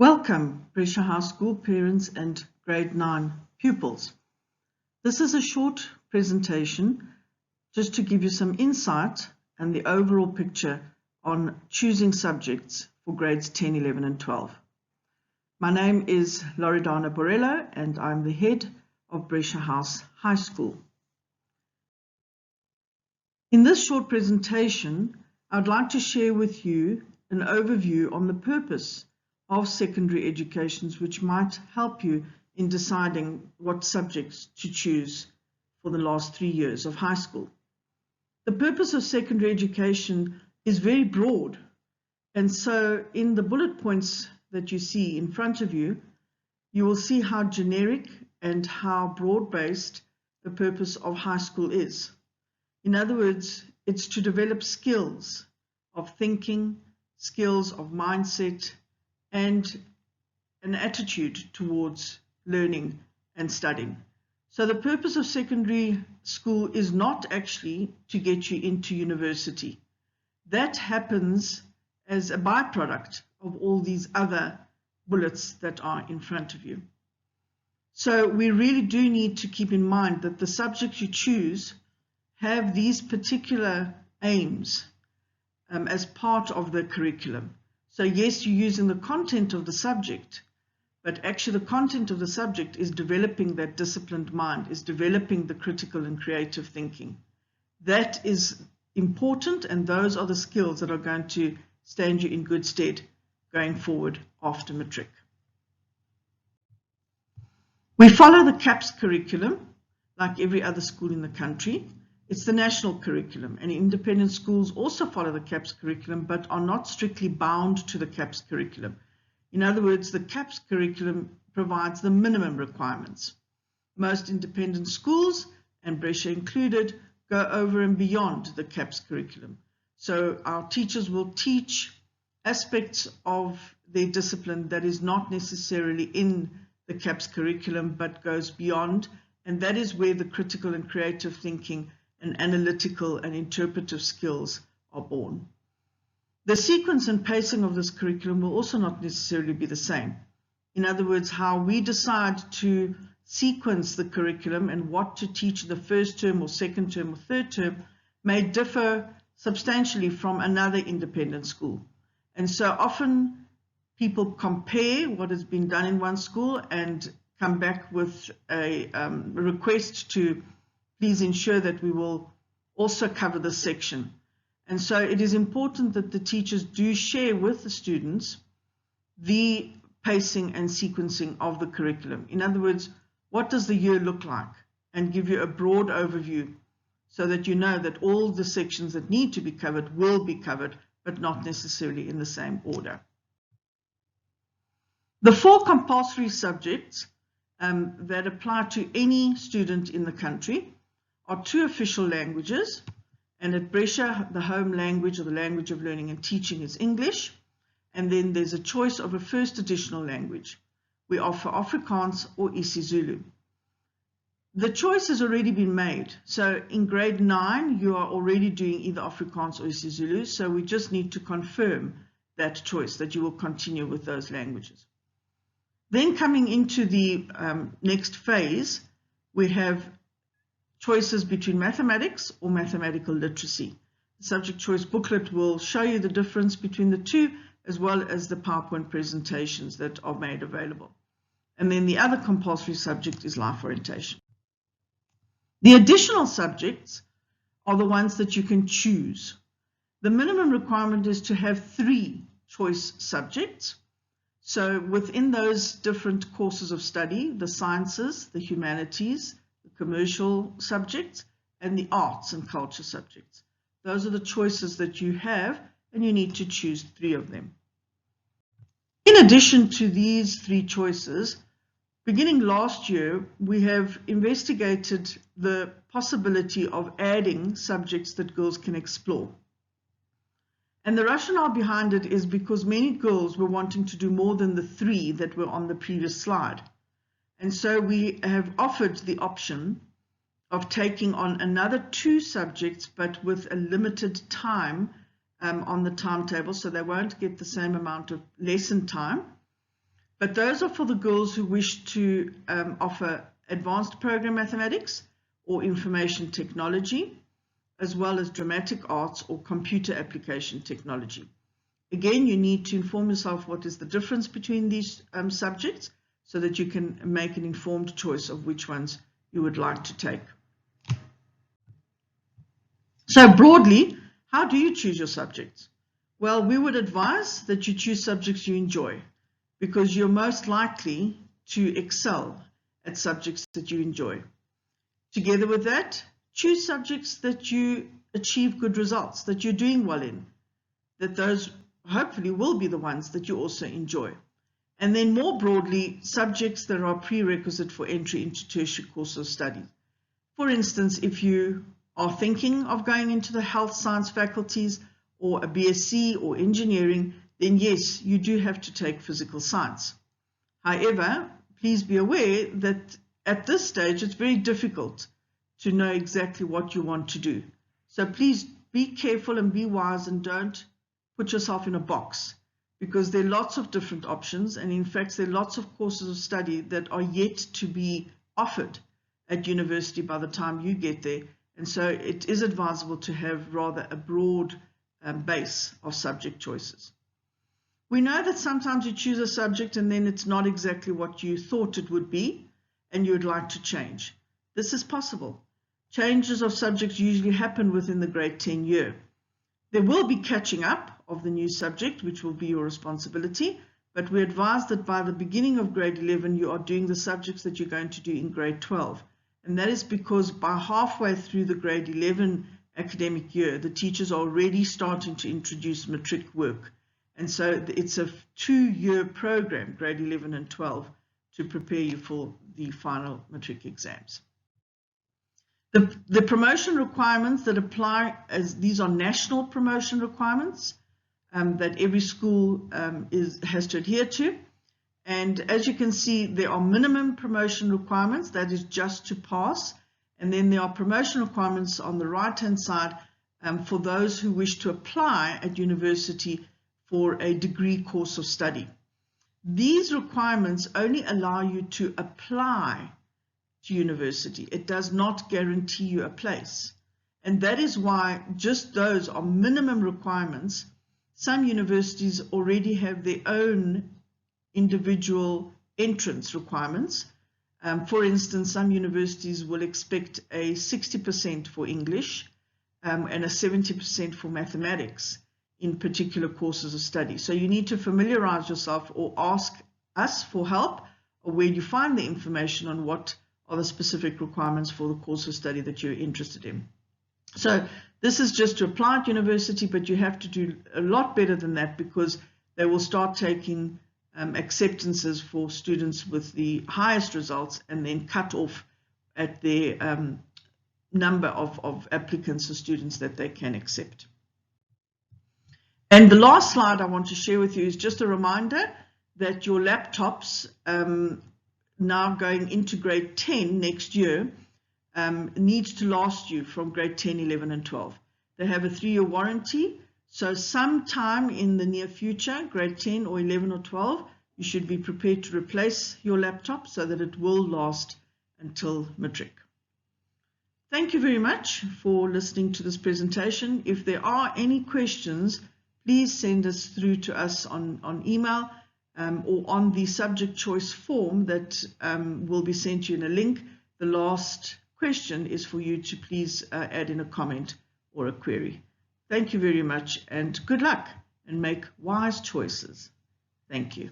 Welcome, Borello High School parents and grade 9 pupils. This is a short presentation just to give you some insight and the overall picture on choosing subjects for grades 10, 11 and 12. My name is Loredana Borello and I'm the head of Borello House High School. In this short presentation, I'd like to share with you an overview on the purpose of secondary educations, which might help you in deciding what subjects to choose for the last 3 years of high school. The purpose of secondary education is very broad, and so in the bullet points that you see in front of you, you will see how generic and how broad-based the purpose of high school is. In other words, it's to develop skills of thinking, skills of mindset, and an attitude towards learning and studying. So the purpose of secondary school is not actually to get you into university. That happens as a byproduct of all these other bullets that are in front of you. So we really do need to keep in mind that the subjects you choose have these particular aims as part of the curriculum. So yes, you're using the content of the subject, but actually the content of the subject is developing that disciplined mind, is developing the critical and creative thinking. That is important, and those are the skills that are going to stand you in good stead going forward after matric. We follow the CAPS curriculum like every other school in the country. It's the national curriculum, and independent schools also follow the CAPS curriculum but are not strictly bound to the CAPS curriculum. In other words, the CAPS curriculum provides the minimum requirements. Most independent schools, and Borello included, go over and beyond the CAPS curriculum. So our teachers will teach aspects of their discipline that is not necessarily in the CAPS curriculum but goes beyond, and that is where the critical and creative thinking and analytical and interpretive skills are born. The sequence and pacing of this curriculum will also not necessarily be the same. In other words, how we decide to sequence the curriculum and what to teach in the first term or second term or third term may differ substantially from another independent school. And so often people compare what has been done in one school and come back with a request to please ensure that we will also cover this section. And so it is important that the teachers do share with the students the pacing and sequencing of the curriculum. In other words, what does the year look like? And give you a broad overview so that you know that all the sections that need to be covered will be covered, but not necessarily in the same order. The 4 compulsory subjects that apply to any student in the country are 2 official languages, and at Borello the home language or the language of learning and teaching is English, and then there's a choice of a first additional language. We offer Afrikaans or isiZulu. The choice has already been made, so in grade 9 you are already doing either Afrikaans or isiZulu, so we just need to confirm that choice, that you will continue with those languages. Then coming into the next phase, we have choices between mathematics or mathematical literacy. The subject choice booklet will show you the difference between the two, as well as the PowerPoint presentations that are made available. And then the other compulsory subject is life orientation. The additional subjects are the ones that you can choose. The minimum requirement is to have 3 choice subjects. So within those different courses of study, the sciences, the humanities, commercial subjects, and the arts and culture subjects. Those are the choices that you have, and you need to choose 3 of them. In addition to these 3 choices, beginning last year, we have investigated the possibility of adding subjects that girls can explore. And the rationale behind it is because many girls were wanting to do more than the 3 that were on the previous slide. And so we have offered the option of taking on another 2 subjects, but with a limited time on the timetable, so they won't get the same amount of lesson time. but those are for the girls who wish to offer advanced program mathematics or information technology, as well as dramatic arts or computer application technology. Again, you need to inform yourself what is the difference between these subjects so that you can make an informed choice of which ones you would like to take. So broadly, how do you choose your subjects? Well, we would advise that you choose subjects you enjoy, because you're most likely to excel at subjects that you enjoy. Together with that, choose subjects that you achieve good results, that you're doing well in, that those hopefully will be the ones that you also enjoy. And then more broadly, subjects that are prerequisite for entry into tertiary course of study. For instance, if you are thinking of going into the health science faculties or a BSc or engineering, then yes, you do have to take physical science. However, please be aware that at this stage, it's very difficult to know exactly what you want to do. So please be careful and be wise and don't put yourself in a box, because there are lots of different options, and in fact there are lots of courses of study that are yet to be offered at university by the time you get there, and so it is advisable to have rather a broad base of subject choices. We know that sometimes you choose a subject and then it's not exactly what you thought it would be and you would like to change. This is possible. Changes of subjects usually happen within the grade 10 year. There will be catching up of the new subject, which will be your responsibility, but we advise that by the beginning of grade 11 you are doing the subjects that you're going to do in grade 12, and that is because by halfway through the grade 11 academic year the teachers are already starting to introduce matric work, and so it's a 2-year program, grade 11 and 12, to prepare you for the final matric exams. The promotion requirements that apply, as these are national promotion requirements that every school has to adhere to. And as you can see, there are minimum promotion requirements, that is just to pass. And then there are promotion requirements on the right-hand side for those who wish to apply at university for a degree course of study. These requirements only allow you to apply to university. It does not guarantee you a place. And that is why just those are minimum requirements. Some universities already have their own individual entrance requirements. For instance, some universities will expect a 60% for English and a 70% for mathematics in particular courses of study. So you need to familiarize yourself or ask us for help, or where you find the information on what are the specific requirements for the course of study that you're interested in. So this is just to apply at university, but you have to do a lot better than that, because they will start taking acceptances for students with the highest results and then cut off at their number of applicants or students that they can accept. And the last slide I want to share with you is just a reminder that your laptops now going into grade 10 next year needs to last you from grade 10, 11 and 12. They have a 3-year warranty, so sometime in the near future, grade 10 or 11 or 12, you should be prepared to replace your laptop so that it will last until matric. Thank you very much for listening to this presentation. If there are any questions, please send us through to us on email or on the subject choice form that will be sent you in a link. The last question is for you to please add in a comment or a query. Thank you very much and good luck, and make wise choices. Thank you.